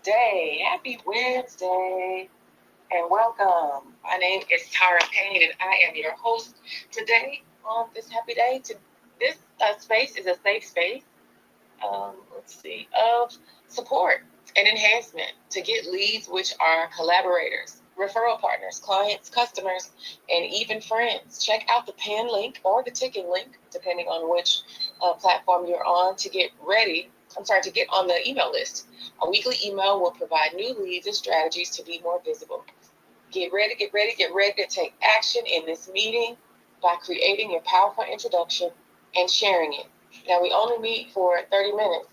Wednesday. Happy Wednesday and welcome. My name is Tara Payne and I am your host today on this happy day. This space is a safe space, of support and enhancement to get leads, which are collaborators, referral partners, clients, customers, and even friends. Check out the pin link or the ticking link, depending on which platform you're on, to get on the email list. A weekly email will provide new leads and strategies to be more visible. Get ready to take action in this meeting by creating your PowerPoint introduction and sharing it. Now, we only meet for 30 minutes,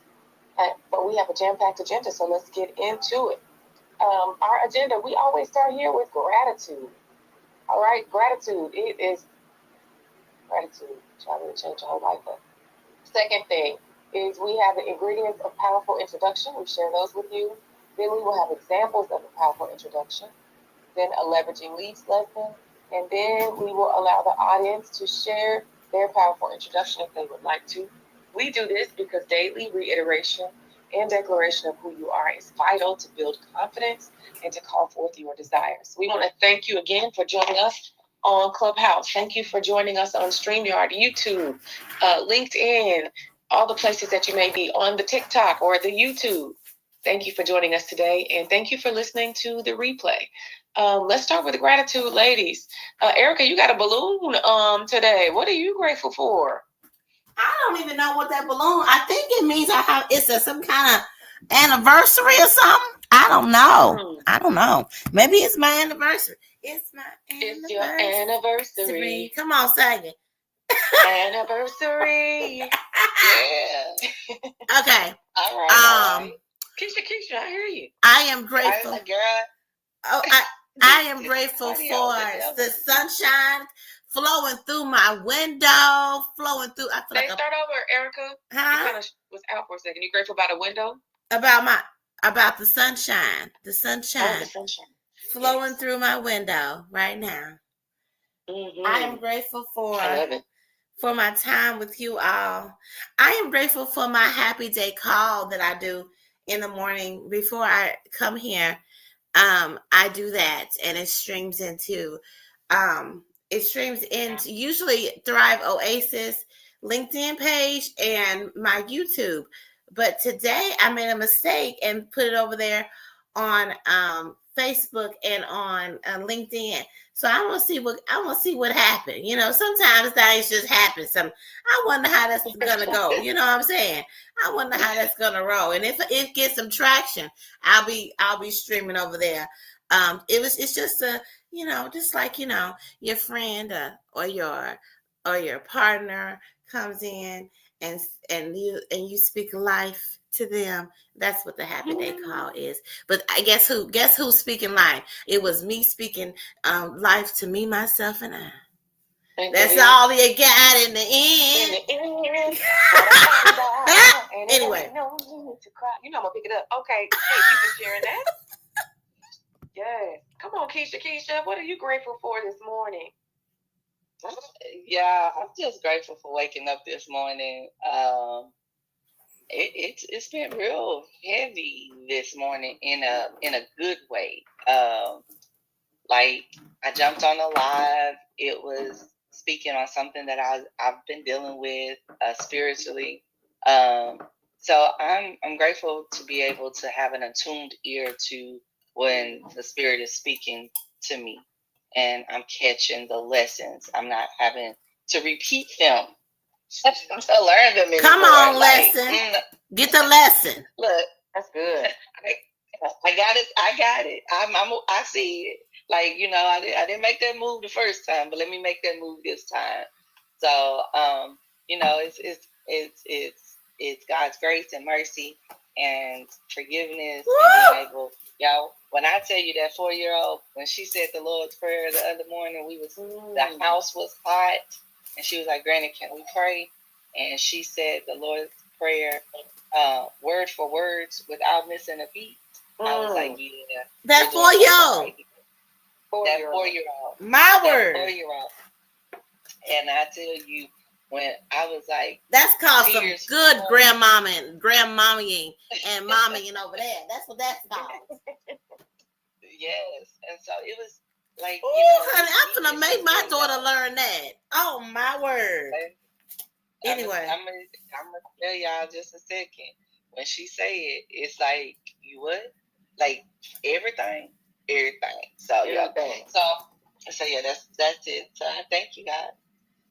but we have a jam-packed agenda, so let's get into it. Our agenda, we always start here with gratitude. All right, gratitude. It is gratitude. Try to change your whole life up. Second thing is we have the ingredients of powerful introduction. We share those with you. Then we will have examples of a powerful introduction. Then a leveraging leads lesson. And then we will allow the audience to share their powerful introduction if they would like to. We do this because daily reiteration and declaration of who you are is vital to build confidence and to call forth your desires. We want to thank you again for joining us on Clubhouse. Thank you for joining us on StreamYard, YouTube, LinkedIn, all the places that you may be on the TikTok or the YouTube. Thank you for joining us today, and thank you for listening to the replay. Let's start with the gratitude, ladies. Erica, you got a balloon today. What are you grateful for? I don't even know what that balloon. I think it means some kind of anniversary or something. I don't know. I don't know. Maybe it's my anniversary. It's my anniversary. It's your anniversary. Come on, sing it. Anniversary. Yeah. Okay. All right. Keisha, I hear you. I am grateful. Girl. I am grateful for the sunshine flowing through my window, flowing through. I feel start over, Erica. Huh? You kind of was out for a second. You grateful about a window? About the sunshine. The sunshine. Oh, the sunshine. Flowing through my window right now. Mm-hmm. I am grateful for my time with you all. I am grateful for my happy day call that I do in the morning before I come here. I do that, and it streams into usually Thrive Oasis LinkedIn page and my YouTube. But today I made a mistake and put it over there on Facebook and on LinkedIn. So I want to see what happened. You know, sometimes things just happen. I wonder how that's gonna go. You know what I'm saying? I wonder how that's gonna roll. And if it gets some traction, I'll be streaming over there. It's just just like your friend or your partner comes in and you speak life to them. That's what the happy day call is. But I guess who's speaking life? It was me speaking life to me, myself, and I. That's all you got in the end. Anyway. You know I'm gonna pick it up. Okay, thank you for sharing that. Yes. Come on, Keisha. What are you grateful for this morning? Yeah, I'm just grateful for waking up this morning. It's been real heavy this morning in a good way. Like I jumped on a live. It was speaking on something that I've been dealing with spiritually. So I'm grateful to be able to have an attuned ear to when the Spirit is speaking to me, and I'm catching the lessons. I'm not having to repeat them. I'm still learning them anymore. Come on, lesson. Get the lesson. Look, that's good. I got it. I see it. Like, I didn't make that move the first time, but let me make that move this time. So, it's God's grace and mercy and forgiveness. And being able, when I tell you that 4-year-old, when she said the Lord's Prayer the other morning, the house was hot, and she was like, "Granny, can we pray?" And she said the Lord's Prayer, word for words, without missing a beat. I was like, "Yeah." That 4-year-old. That 4-year-old. My word. 4-year-old. And I tell you, when I was like, that's called some tears good flowing. grandmommying and mommying over there. That's what that's called. Yes, and so it was like, Oh, honey, I'm even gonna make just my to daughter know. learn that. Oh my word. Okay, Anyway, I'm gonna tell y'all just a second. When she say it, it's like, you what? Like everything. So yeah, Everything. so yeah, that's it. So thank you, God.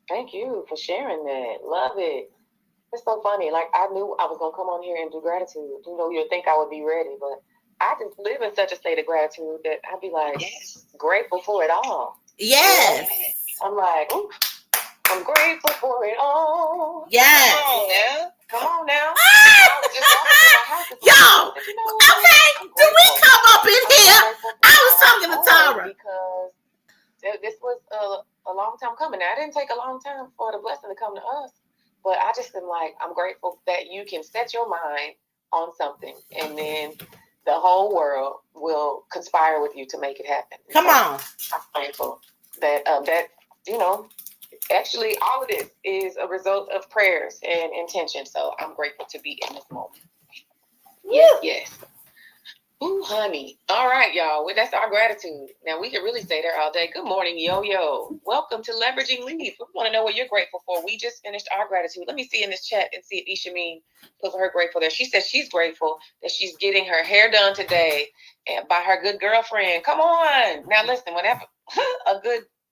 Thank you for sharing that. Love it. It's so funny. Like, I knew I was gonna come on here and do gratitude. You'd think I would be ready, but I just live in such a state of gratitude that I'd be like, Yes. grateful for it all. yes, I'm like, ooh, I'm grateful for it all. yes. Come on now. Come on now. I was just walking through my house this morning. Yo, I said, you know what? okay, I'm do we grateful. come up in I'm so here? grateful for I was my talking to home Tara. because this was a long time coming. Now, it didn't take a long time for the blessing to come to us, but I just am like, I'm grateful that you can set your mind on something, and then the whole world will conspire with you to make it happen. Come on. I'm grateful that actually all of this is a result of prayers and intention. So I'm grateful to be in this moment. Yes. Ooh, honey. All right, y'all. Well, that's our gratitude. Now, we could really stay there all day. Good morning, yo-yo. Welcome to Leveraging Leads. We want to know what you're grateful for. We just finished our gratitude. Let me see in this chat and see if Ishameen put her grateful there. She says she's grateful that she's getting her hair done today by her good girlfriend. Come on. Now, listen, whenever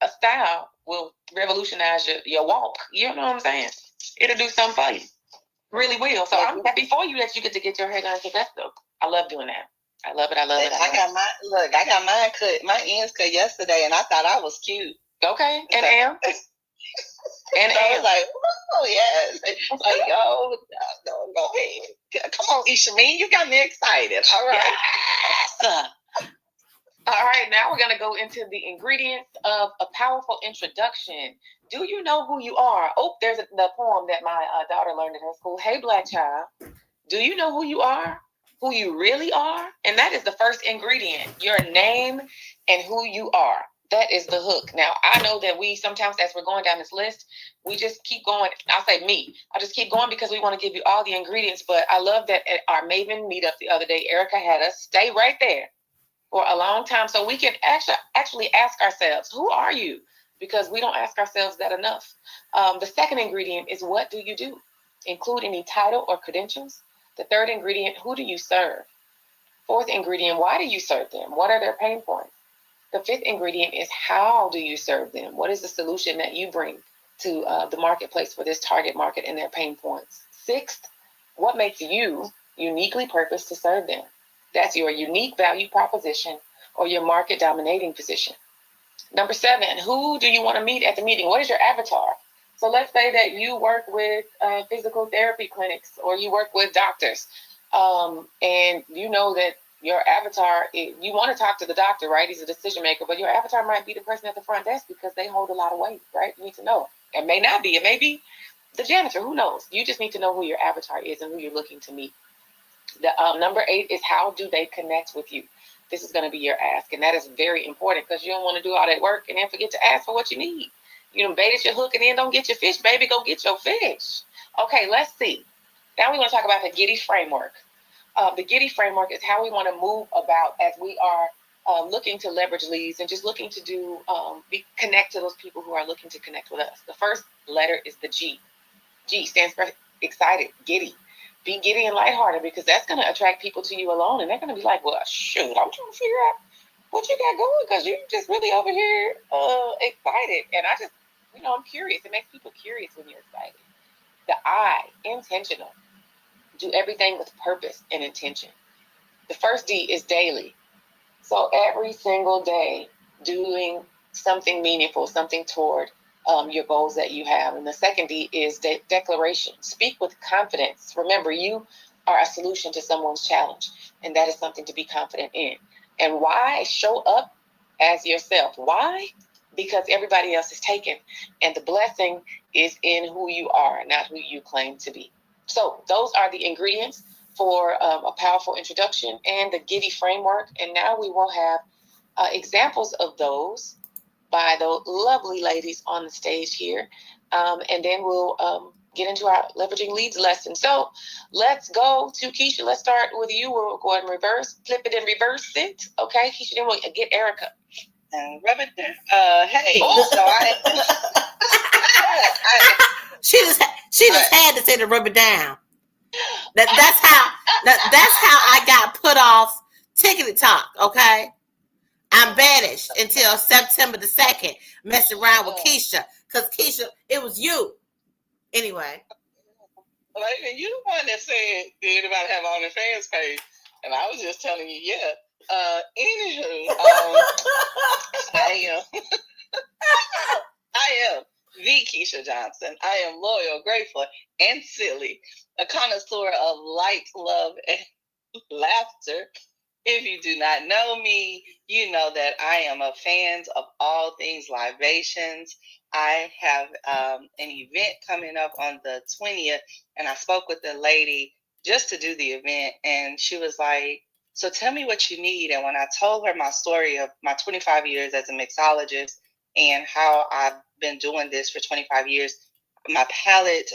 a style will revolutionize your walk. You know what I'm saying? It'll do something for you. Really will. So I'm happy for you that you get to get your hair done. I love doing that. I love it. I got mine cut. My ends cut yesterday, and I thought I was cute. Okay, and Am. And so I was like, oh yes, like, yo, no, go ahead. Come on, Ishameen, you got me excited. All right. Yes. All right, now we're gonna go into the ingredients of a powerful introduction. Do you know who you are? Oh, there's the poem that my daughter learned in her school. Hey, Black child, do you know who you are? Who you really are? And that is the first ingredient, your name and who you are. That is the hook. Now, I know that we sometimes, as we're going down this list, we just keep going. I'll say me. I'll just keep going because we want to give you all the ingredients. But I love that at our Maven meetup the other day, Erica had us stay right there for a long time so we can actually ask ourselves, who are you? Because we don't ask ourselves that enough. The second ingredient is, what do you do? Include any title or credentials. The third ingredient, who do you serve? Fourth ingredient, why do you serve them? What are their pain points? The fifth ingredient is, how do you serve them? What is the solution that you bring to the marketplace for this target market and their pain points? Sixth, what makes you uniquely purposed to serve them? That's your unique value proposition or your market dominating position. Number 7, who do you want to meet at the meeting? What is your avatar? So let's say that you work with physical therapy clinics or you work with doctors, and you know that your avatar, you want to talk to the doctor, right? He's a decision maker, but your avatar might be the person at the front desk because they hold a lot of weight, right? You need to know. It may not be. It may be the janitor. Who knows? You just need to know who your avatar is and who you're looking to meet. The number 8 is, how do they connect with you? This is going to be your ask, and that is very important because you don't want to do all that work and then forget to ask for what you need. You done baited your hook and then don't get your fish, baby. Go get your fish. Okay, let's see. Now we want to talk about the Giddy framework. The Giddy framework is how we want to move about as we are looking to leverage leads and just looking to do connect to those people who are looking to connect with us. The first letter is the G. G stands for excited, giddy. Be giddy and lighthearted, because that's going to attract people to you alone, and they're going to be like, well, shoot, I'm trying to figure out what you got going because you're just really over here excited. And I just, I'm curious. It makes people curious when you're excited. The I, intentional. Do everything with purpose and intention. The first D is daily. So every single day doing something meaningful, something toward your goals that you have. And the second D is declaration. Speak with confidence. Remember, you are a solution to someone's challenge, and that is something to be confident in. And why? Show up as yourself. Why? Because everybody else is taken, and the blessing is in who you are, not who you claim to be. So those are the ingredients for a powerful introduction and the Giddy framework. And now we will have examples of those by the lovely ladies on the stage here. and then we'll get into our leveraging leads lesson. So let's go to Keisha. Let's start with you. We'll go ahead and flip it and reverse it. Okay, Keisha, then we'll get Erica. And rub it there. Hey, so she just had to say to rub it down. That's how I got put off Tickety Talk. Okay, I'm banished until September the 2nd. Messing around with Keisha, because Keisha, it was you. Anyway. Well, you the one that said, did anybody have on their fans page? And I was just telling you, yeah. Anywho, I am the Keisha Johnson. I am loyal, grateful, and silly. A connoisseur of light, love, and laughter. If you do not know me, you know that I am a fan of all things libations. I have an event coming up on the 20th, and I spoke with the lady just to do the event, and she was like, so tell me what you need. And when I told her my story of my 25 years as a mixologist and how I've been doing this for 25 years, my palette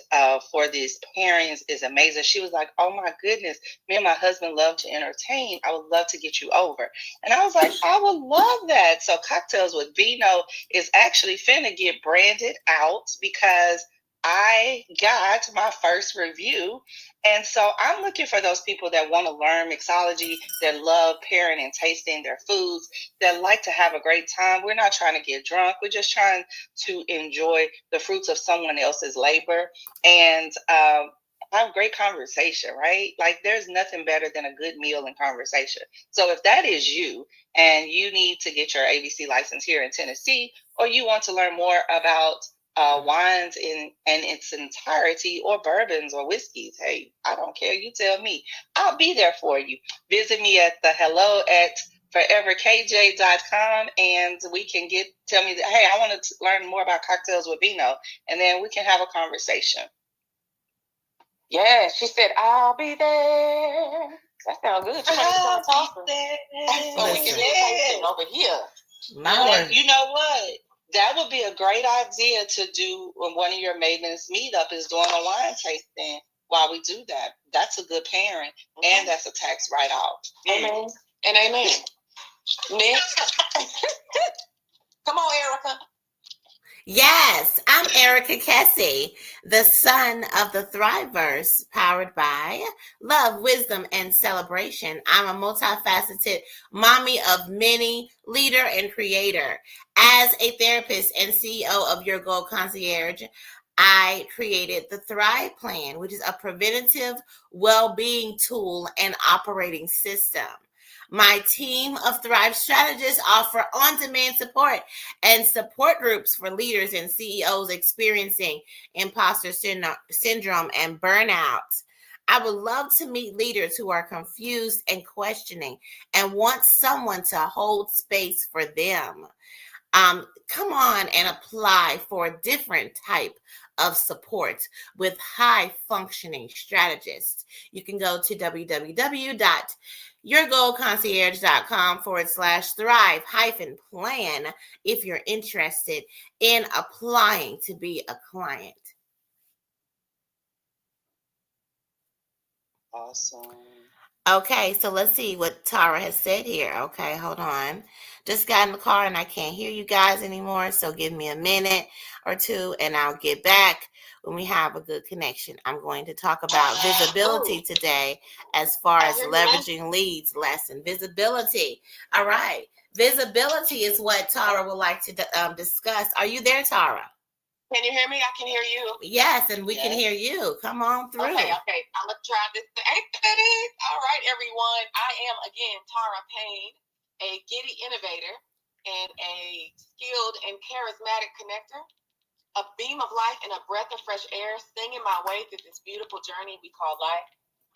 for these pairings is amazing. She was like, oh my goodness, me and my husband love to entertain. I would love to get you over. And I was like, I would love that. So Cocktails with Vino is actually finna get branded out because I got my first review. And so I'm looking for those people that want to learn mixology, that love pairing and tasting their foods, that like to have a great time. We're not trying to get drunk. We're just trying to enjoy the fruits of someone else's labor and have great conversation, right? Like there's nothing better than a good meal and conversation. So if that is you and you need to get your ABC license here in Tennessee, or you want to learn more about wines in its entirety, or bourbons or whiskeys, hey, I don't care. You tell me. I'll be there for you. Visit me at the hello@foreverkj.com and we can tell me that, hey, I want to learn more about Cocktails with Vino, and then we can have a conversation. Yeah, she said, I'll be there. That sounds good. I'll be there. So we can get over here. You know what? That would be a great idea to do when one of your maidens meetup is doing a wine tasting while we do that. That's a good pairing, and that's a tax write-off. Amen. And amen. Next. Come on, Erica. Yes, I'm Erica Kessie, the son of the Thriveverse, powered by love, wisdom, and celebration. I'm a multifaceted mommy of many, leader and creator. As a therapist and CEO of Your Goal Concierge, I created the Thrive Plan, which is a preventative well-being tool and operating system. My team of Thrive strategists offer on-demand support and support groups for leaders and CEOs experiencing imposter syndrome and burnout. I would love to meet leaders who are confused and questioning and want someone to hold space for them. Come on and apply for a different type of support with high-functioning strategists. You can go to www.yourgoalconcierge.com/thrive-plan if you're interested in applying to be a client. Awesome. Okay, so let's see what Tara has said here. Okay, hold on. Just got in the car and I can't hear you guys anymore, so give me a minute or two and I'll get back when we have a good connection. I'm going to talk about visibility today as far as leveraging leads lesson. Visibility. All right. Visibility is what Tara would like to discuss. Are you there, Tara? Can you hear me? I can hear you. Yes, and we can hear you. Come on through. Okay. I'm going to try this. All right, everyone. I am, again, Tara Payne, a giddy innovator and a skilled and charismatic connector, a beam of light and a breath of fresh air, singing my way through this beautiful journey we call life.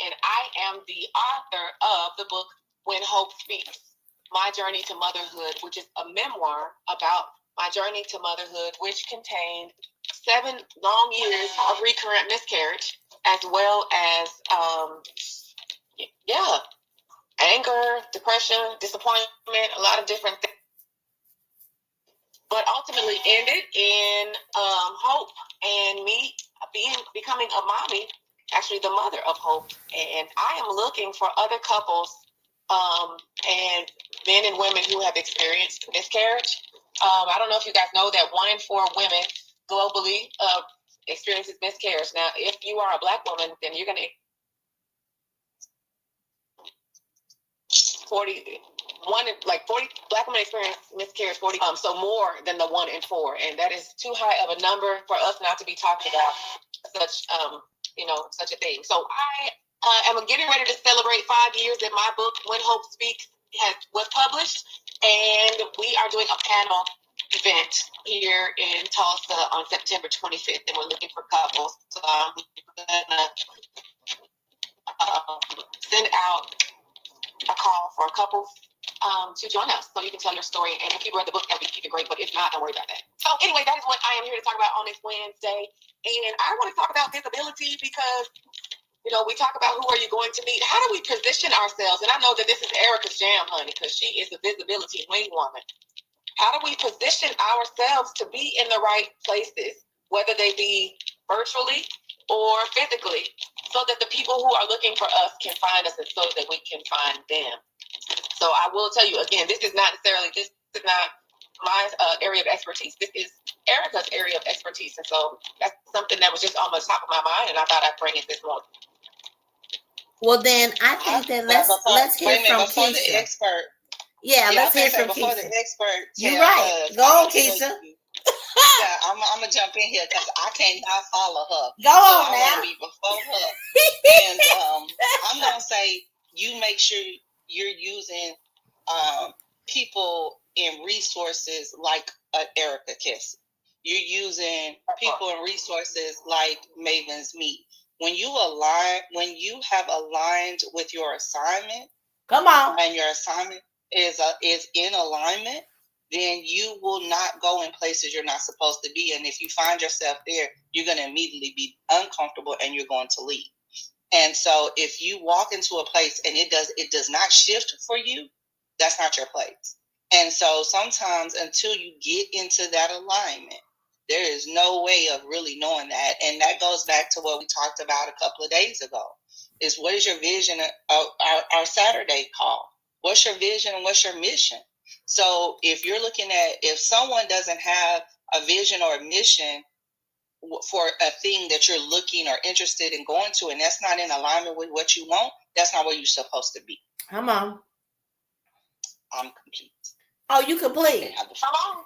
And I am the author of the book, When Hope Speaks, My Journey to Motherhood, which is a memoir about my journey to motherhood, which contained 7 long years of recurrent miscarriage, as well as, anger, depression, disappointment, a lot of different things. but ultimately ended in Hope and me becoming a mommy, actually the mother of Hope. And I am looking for other couples and men and women who have experienced miscarriage. I don't know if you guys know that 1 in 4 women globally experiences miscarriage. Now, if you are a Black woman, then you're going to 40 Black women experience miscarriage 40, so more than the 1 in 4, and that is too high of a number for us not to be talking about such a thing. So I am getting ready to celebrate 5 years that my book When Hope Speaks was published, and we are doing a panel event here in Tulsa on September 25th, and we're looking for couples. So I'm gonna send out a call for a couple to join us so you can tell your story. And if you read the book, that would be great. But if not, don't worry about that. So anyway, that is what I am here to talk about on this Wednesday. And I want to talk about visibility because, we talk about who are you going to meet. How do we position ourselves? And I know that this is Erica's jam, honey, because she is the visibility wing woman. How do we position ourselves to be in the right places, whether they be virtually or physically, so that the people who are looking for us can find us and so that we can find them? So I will tell you again, this is not my area of expertise. This is Erica's area of expertise. And so that's something that was just on the top of my mind, and I thought I'd bring it this morning. Well, then I think that let's hear from Keisha. The expert. Yeah, let's hear from before Keisha. the expert. You're right. Go on, Keisha. Yeah, I'm gonna jump in here because I cannot follow her. Go on so now. I want to be before her. And I'm gonna say you make sure you're using people and resources like Erica Kessie. You're using people and resources like Maven's Meet. When you have aligned with your assignment, come on, and your assignment is in alignment, then you will not go in places you're not supposed to be. And if you find yourself there, you're going to immediately be uncomfortable and you're going to leave. And so if you walk into a place and it does not shift for you, that's not your place. And so sometimes until you get into that alignment, there is no way of really knowing that. And that goes back to what we talked about a couple of days ago, is what is your vision of our Saturday call? What's your vision and what's your mission? So if you're looking at, if someone doesn't have a vision or a mission for a thing that you're looking or interested in going to, and that's not in alignment with what you want, that's not where you're supposed to be. Come on. I'm complete. Oh, you complete. Come on.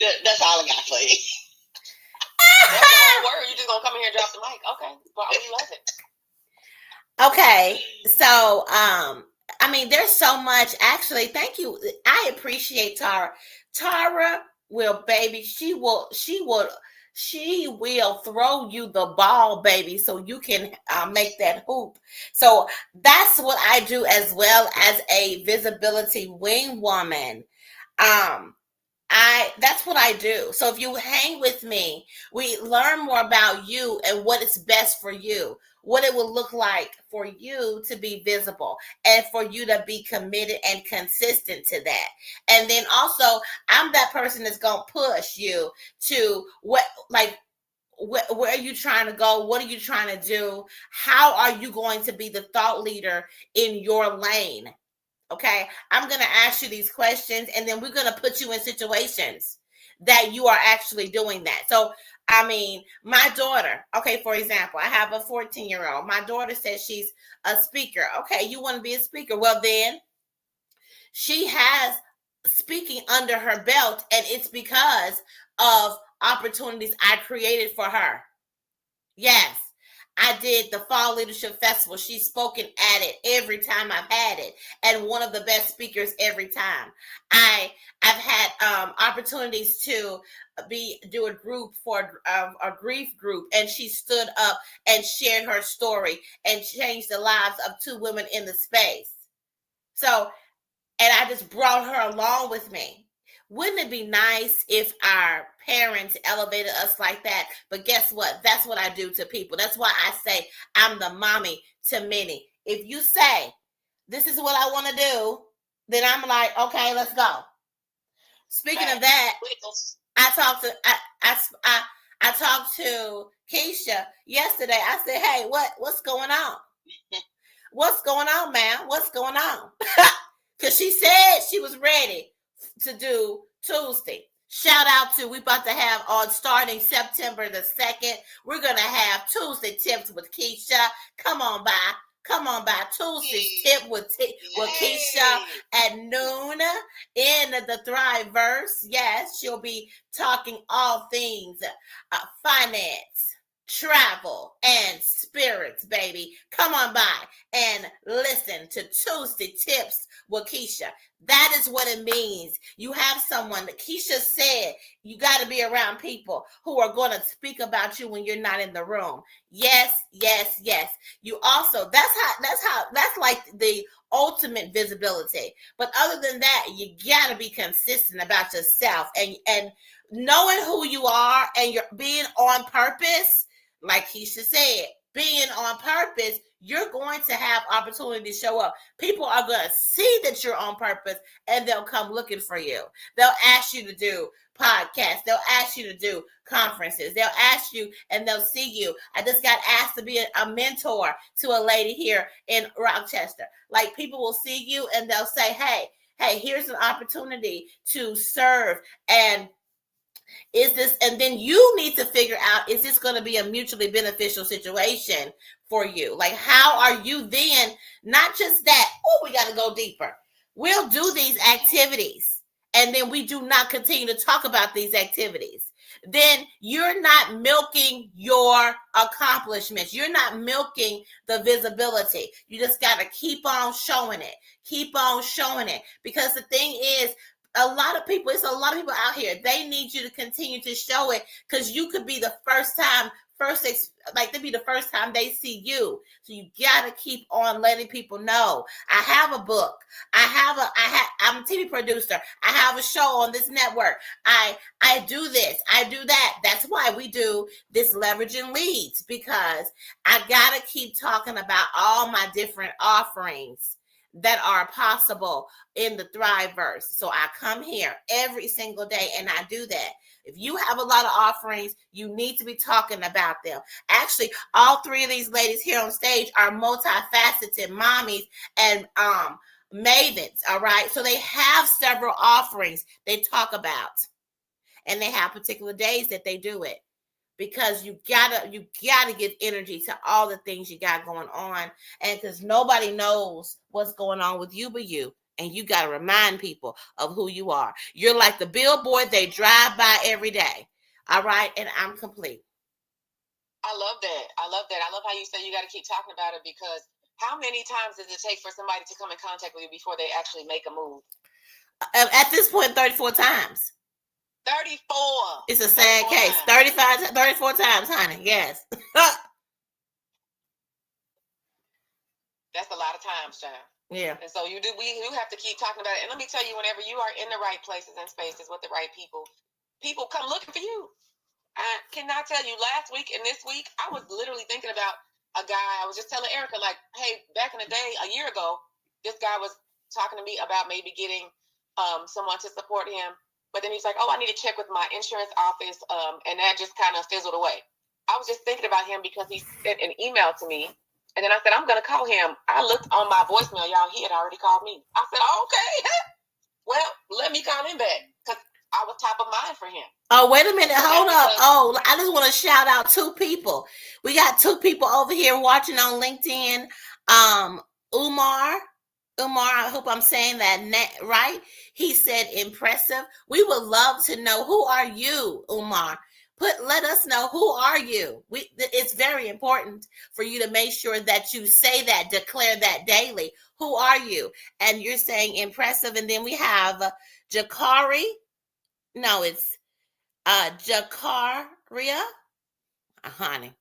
That's all I got for you. That's the whole word. You just gonna come in here and drop the mic. Okay. Well, we love it. Okay. So, there's so much. Actually, thank you. I appreciate Tara. Tara will, baby, she will throw you the ball, baby, so you can make that hoop. So that's what I do as well as a visibility wing woman. That's what I do. So if you hang with me, we learn more about you and what is best for you, what it will look like for you to be visible and for you to be committed and consistent to that. And then also, I'm that person that's going to push you to where are you trying to go? What are you trying to do? How are you going to be the thought leader in your lane? Okay, I'm going to ask you these questions, and then we're going to put you in situations that you are actually doing that. So, my daughter, okay, for example, I have a 14-year-old. My daughter says she's a speaker. Okay, you want to be a speaker? Well, then she has speaking under her belt, and it's because of opportunities I created for her. Yes. I did the Fall Leadership Festival. She's spoken at it every time I've had it, and one of the best speakers every time. I've had opportunities to do a group for a grief group, and she stood up and shared her story and changed the lives of 2 women in the space. So, and I just brought her along with me. Wouldn't it be nice if our parents elevated us like that? But guess what? That's what I do to people. That's why I say I'm the mommy to many. If you say, this is what I want to do, then I'm like, okay, let's go. Speaking of that, I talked to Keisha yesterday. I said, hey, what's going on? What's going on, man? What's going on? Because she said she was ready to do Tuesday. Shout out to, we about to have on starting September the 2nd. We're going to have Tuesday tips with Keisha. Come on by Tuesday's tip with Keisha at noon in the Thriveverse. Yes, she'll be talking all things finance, travel, and spirits, baby. Come on by and listen to Tuesday tips with Keisha. That is what it means. You have someone that Keisha said you got to be around people who are going to speak about you when you're not in the room. Yes. You also, that's like the ultimate visibility. But other than that, you got to be consistent about yourself and knowing who you are, and you're being on purpose. Like Keisha said, being on purpose, you're going to have opportunity to show up. People are going to see that you're on purpose, and they'll come looking for you. They'll ask you to do podcasts. They'll ask you to do conferences. They'll ask you, and they'll see you. I just got asked to be a mentor to a lady here in Rochester. Like, people will see you, and they'll say, hey, here's an opportunity to serve, and is this, and then you need to figure out, is this going to be a mutually beneficial situation for you? Like, how are you then, not just that, we got to go deeper. We'll do these activities, and then we do not continue to talk about these activities. Then you're not milking your accomplishments. You're not milking the visibility. You just got to keep on showing it. Because the thing is, it's a lot of people out here. They need you to continue to show it, because you could be the first time they see you. So you gotta keep on letting people know. I have a book. I'm a TV producer. I have a show on this network. I do this. I do that. That's why we do this leveraging leads, because I gotta keep talking about all my different offerings that are possible in the Thriveverse. So I come here every single day and I do that. If you have a lot of offerings, you need to be talking about them. Actually, all three of these ladies here on stage are multifaceted mommies and mavens, all right? So they have several offerings they talk about, and they have particular days that they do it. Because you gotta give energy to all the things you got going on, and because nobody knows what's going on with you but you, and you gotta remind people of who you are. You're like the billboard they drive by every day. All right, and I'm complete. I love that. I love how you say you got to keep talking about it, because how many times does it take for somebody to come in contact with you before they actually make a move? At this point, 34 times. 34. It's a sad case. 34 times, honey. Yes. That's a lot of times, child. Yeah. And so we do have to keep talking about it. And let me tell you, whenever you are in the right places and spaces with the right people come looking for you. I cannot tell you, last week and this week, I was literally thinking about a guy. I was just telling Erica, like, hey, back in the day, a year ago, this guy was talking to me about maybe getting someone to support him. But then he's like, I need to check with my insurance office. And that just kind of fizzled away. I was just thinking about him because he sent an email to me. And then I said, I'm going to call him. I looked on my voicemail, y'all. He had already called me. I said, okay. Well, let me call him back, because I was top of mind for him. Oh, wait a minute. Hold up. Oh, I just want to shout out two people. We got two people over here watching on LinkedIn. Umar, I hope I'm saying that right. He said impressive. We would love to know, who are you, Umar? Let us know, who are you? It's very important for you to make sure that you say that, declare that daily. Who are you? And you're saying impressive. And then we have Jakari. No, it's Jakaria. Honey.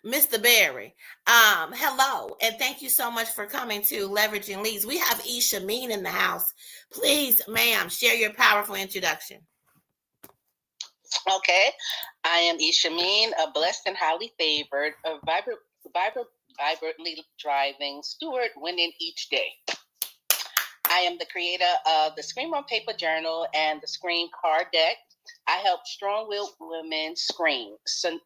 Mr. Berry, hello, and thank you so much for coming to Leveraging Leads. We have Isha Mean in the house. Please, ma'am, share your powerful introduction. Okay, I am Isha Mean, a blessed and highly favored, a vibrantly thriving steward, winning each day. I am the creator of the Scream on Paper Journal and the Scream Card Deck. I help strong-willed women scream,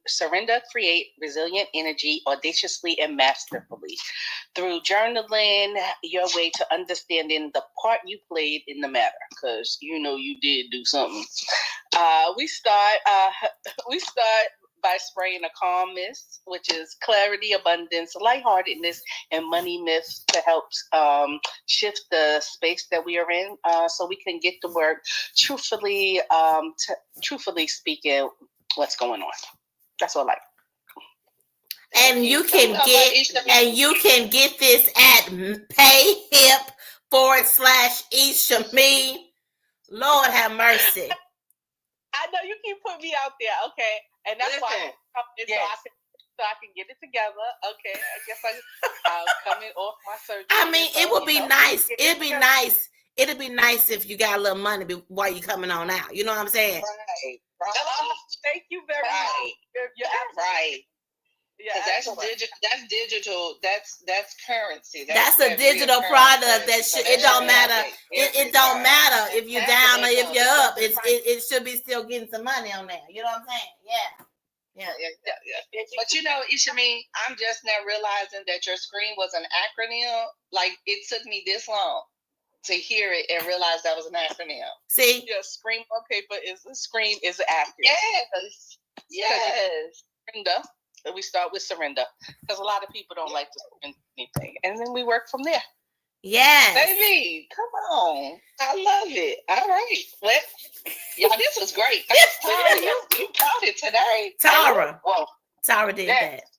surrender, create resilient energy audaciously and masterfully. Through journaling your way to understanding the part you played in the matter, because you know you did do something. We start by spraying a calm mist, which is clarity, abundance, lightheartedness, and money myths to help shift the space that we are in, so we can get to work truthfully speaking what's going on. That's all I like. And you can get this at payhip.com/Ishameen. Lord have mercy. I know you keep putting me out there, okay, and that's why I'm coming in, so I can get it together. Okay, I guess I'm coming off my surgery. I mean, it would be nice. It'd be nice. It'd be nice if you got a little money while you're coming on out. You know what I'm saying? Right. Thank you very much. You're right. Yeah, that's digital. That's currency. That's a digital product. It don't matter. It don't matter if you're down or if you're up. It should be still getting some money on there. You know what I'm saying? Yeah. But you know, Ishameen, I'm just now realizing that your screen was an acronym. Like, it took me this long to hear it and realize that was an acronym. See? Yeah, Scream on Paper is an acronym. Yes. Surrender. We start with surrender because a lot of people don't like to surrender anything, and then we work from there. Yes, baby, come on! I love it. All right, well, y'all, this was great. Tara, you caught it today. Tara did Yes. that.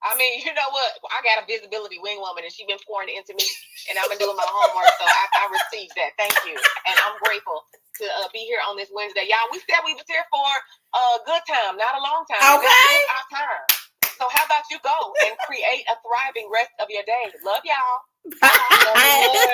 I mean, you know what? I got a visibility wing woman, and she's been pouring into me, and I've been doing my homework, so I received that. Thank you, and I'm grateful to be here on this Wednesday. Y'all, we said we was here for a good time, not a long time. Okay. This is our time. So how about you go and create a thriving rest of your day? Love y'all. Bye.